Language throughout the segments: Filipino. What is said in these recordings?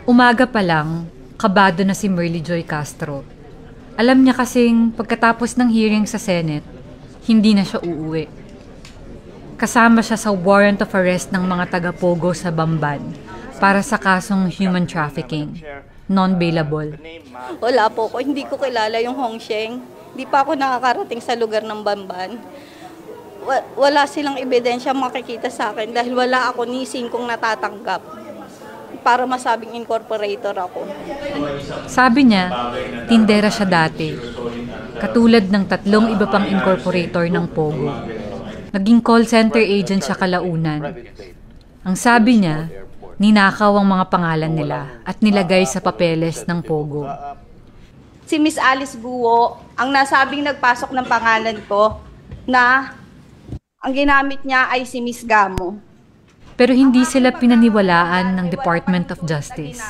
Umaga pa lang, kabado na si Merly Joy Castro. Alam niya kasing pagkatapos ng hearing sa Senate, hindi na siya uuwi. Kasama siya sa warrant of arrest ng mga taga-Pogo sa Bamban para sa kasong human trafficking, non-bailable. Wala po ko, hindi ko kilala yung Hongsheng. Hindi pa ako nakakarating sa lugar ng Bamban. Wala silang ebidensya makikita sa akin dahil wala ako ni singkong natatanggap para masabing incorporator ako. Sabi niya, tindera siya dati, katulad ng 3 iba pang incorporator ng Pogo. Naging call center agent siya kalaunan. Ang sabi niya, ninakaw ang mga pangalan nila at nilagay sa papeles ng Pogo. Si Miss Alice Guo, ang nasabing nagpasok ng pangalan ko na ang ginamit niya ay si Miss Gamo. Pero hindi sila pinaniwalaan ng Department of Justice.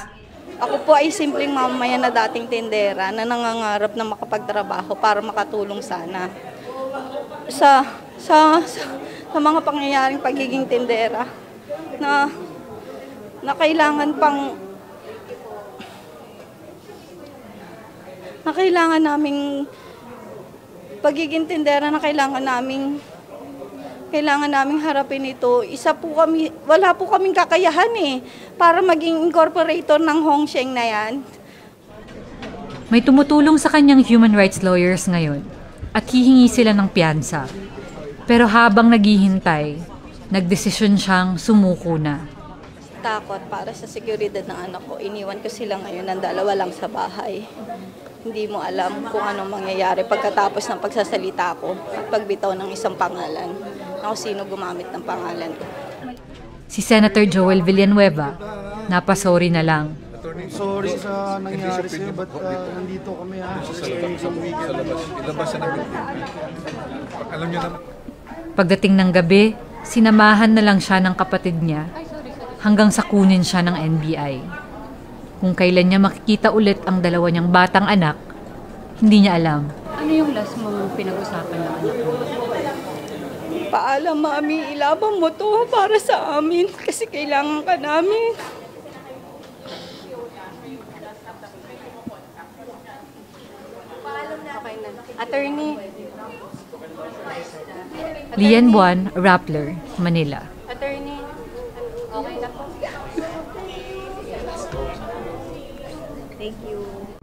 Ako po ay simpleng mamamayan na dating tindera na nangangarap na makapagtrabaho para makatulong sana sa mga pangyayaring pagiging tindera na kailangan naming pagiging tindera na kailangan naming harapin ito. Wala po kaming kakayahan para maging incorporator ng Hongsheng na yan. May tumutulong sa kanyang human rights lawyers ngayon at hihingi sila ng piyansa. Pero habang naghihintay, nagdesisyon siyang sumuko na. Takot para sa seguridad ng anak ko. Iniwan ko sila ngayon ng 2 lang sa bahay. Hindi mo alam kung anong mangyayari pagkatapos ng pagsasalita ko at pagbitaw ng isang pangalan. Ako sino gumamit ng pangalan ko. Si Senator Joel Villanueva, napasorry na lang. Sorry sa nangyari sa'yo, but nandito kami ha. Ilabas siya ng alam niyo naman. Pagdating ng gabi, sinamahan na lang siya ng kapatid niya hanggang sa kunin siya ng NBI. Kung kailan niya makikita ulit ang 2 niyang batang anak, hindi niya alam. Ano yung last mong pinag-usapan ng anak mo? Paalam, Mami, ilabang mo to para sa amin kasi kailangan ka namin. Okay na. Attorney. Lian Buan, Rappler, Manila. Attorney. Okay na po. Thank you.